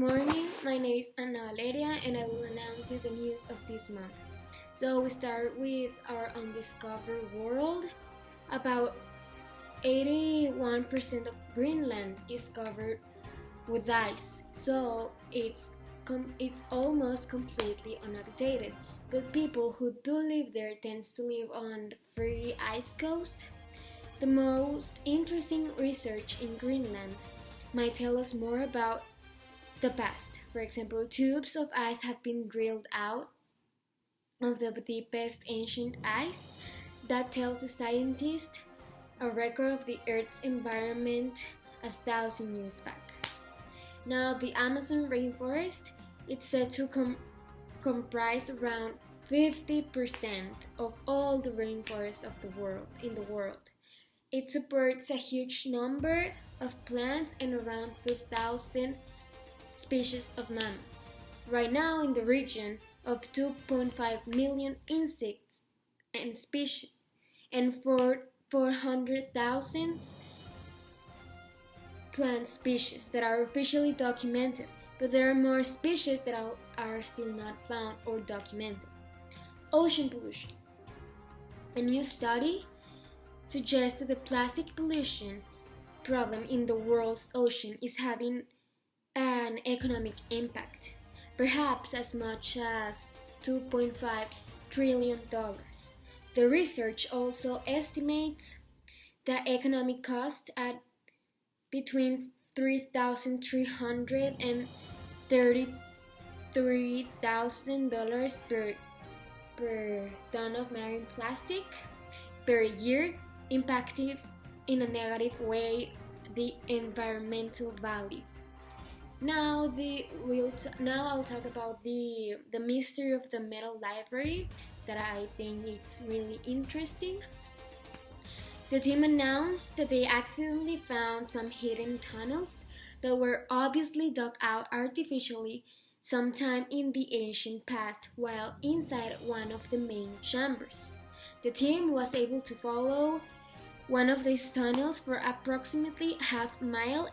morning, my name is Ana Valeria and I will announce you the news of this month. So we start with our undiscovered world. About 81% of Greenland is covered with ice, so it's almost completely uninhabited. But people who do live there tends to live on the free ice coast. The most interesting research in Greenland might tell us more about the past. For example, tubes of ice have been drilled out of the deepest ancient ice that tells the scientists a record of the Earth's environment 1,000 years back. Now, the Amazon rainforest is said to comprise around 50% of all the rainforests of the world in the world. It supports a huge number of plants and around 2,000 species of mammals. Right now, in the region of 2.5 million insects and species, and 400,000 plant species that are officially documented, but there are more species that are still not found or documented. Ocean pollution. A new study suggests that the plastic pollution problem in the world's ocean is having an economic impact, perhaps as much as $2.5 trillion. The research also estimates the economic cost at between $3,300 and $33,000 per ton of marine plastic per year, impacting in a negative way the environmental value. Now I'll talk about the mystery of the metal library that I think it's really interesting. The team announced that they accidentally found some hidden tunnels that were obviously dug out artificially sometime in the ancient past while inside one of the main chambers. The team was able to follow one of these tunnels for approximately half a mile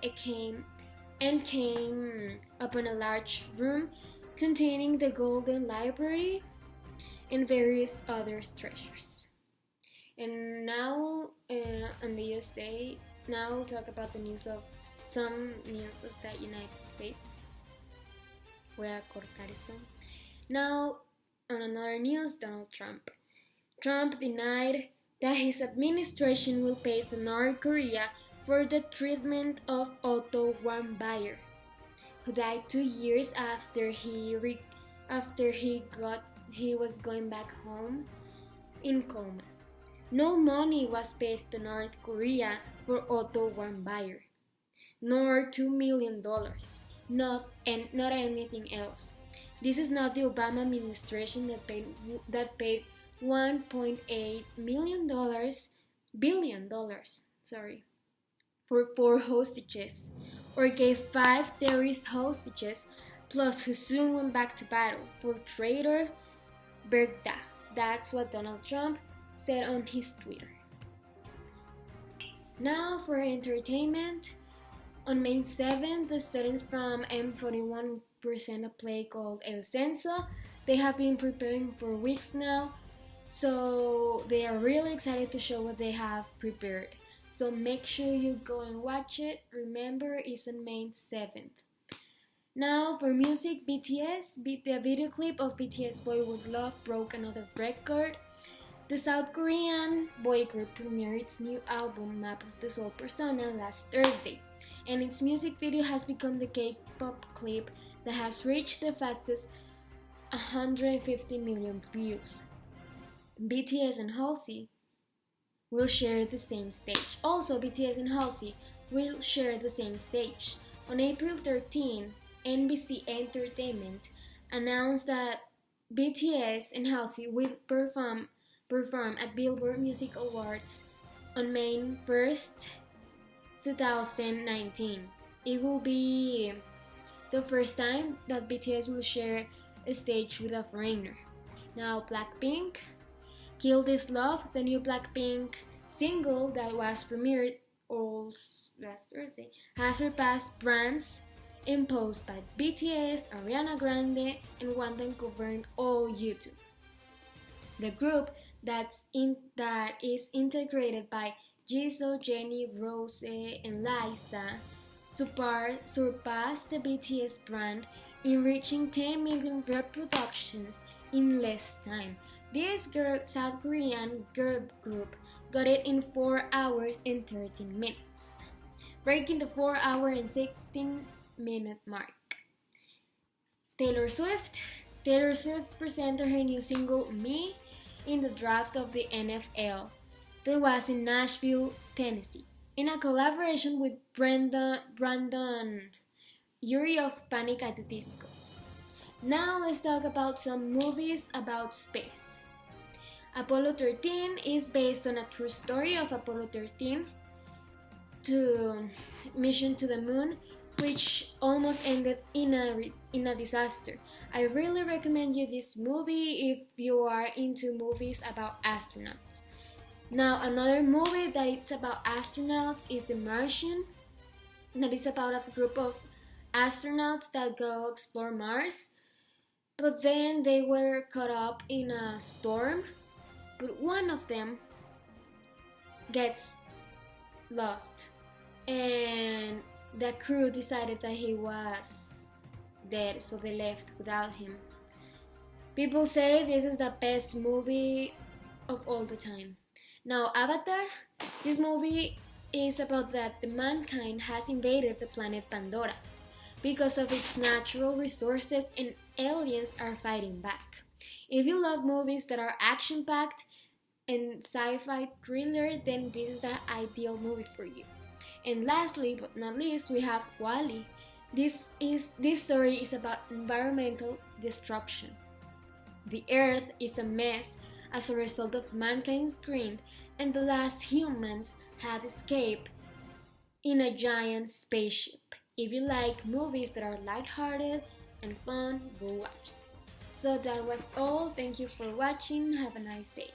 and came upon a large room containing the Golden Library and various other treasures. And now, on the USA, now we'll talk about some news of the United States. Voy a cortar eso. Now, on another news, Donald Trump. Trump denied that his administration will pay for North Korea for the treatment of Otto Warmbier, who died 2 years after he was going back home in coma. No money was paid to North Korea for Otto Warmbier, nor $2 million, not anything else. This is not the Obama administration that paid $1.8 billion, for 4 hostages, or gave 5 terrorist hostages, plus who soon went back to battle for traitor Bergda. That's what Donald Trump said on his Twitter. Now for entertainment. On May 7th, the students from M41 present a play called El Censo. They have been preparing for weeks now, so they are really excited to show what they have prepared. So make sure you go and watch it. Remember, it's on May 7th. Now for music, BTS. The video clip of BTS Boy With Love broke another record. The South Korean boy group premiered its new album, Map of the Soul Persona, last Thursday, and its music video has become the K-pop clip that has reached the fastest 150 million views. BTS and Halsey will share the same stage. Also, BTS and Halsey will share the same stage. On April 13, NBC Entertainment announced that BTS and Halsey will perform at Billboard Music Awards on May 1st, 2019. It will be the first time that BTS will share a stage with a foreigner. Now, Blackpink, Kill This Love, the new Blackpink single that was premiered last Thursday, has surpassed Brand's imposed by BTS, Ariana Grande, and one that governed all YouTube. The group that is integrated by Jisoo, Jennie, Rose, and Liza surpassed the BTS brand in reaching 10 million reproductions in less time. This South Korean girl group got it in 4 hours and 13 minutes, breaking the 4-hour and 16-minute mark. Taylor Swift. Taylor Swift presented her new single "Me" in the draft of the NFL that was in Nashville, Tennessee, in a collaboration with Brandon Urie of Panic! At the Disco. Now let's talk about some movies about space. Apollo 13 is based on a true story of Apollo 13 to mission to the moon, which almost ended in a disaster. I really recommend you this movie if you are into movies about astronauts. Now another movie that it's about astronauts is The Martian, that is about a group of astronauts that go explore Mars, but then they were caught up in a storm, but one of them gets lost, and the crew decided that he was dead, so they left without him. People say this is the best movie of all the time. Now, Avatar, this movie is about that the mankind has invaded the planet Pandora because of its natural resources, and aliens are fighting back. If you love movies that are action-packed and sci-fi thriller, then this is the ideal movie for you. And lastly but not least, we have WALL-E. This story is about environmental destruction. The earth is a mess as a result of mankind's greed, and the last humans have escaped in a giant spaceship. If you like movies that are lighthearted and fun, go watch. So that was all. Thank you for watching. Have a nice day.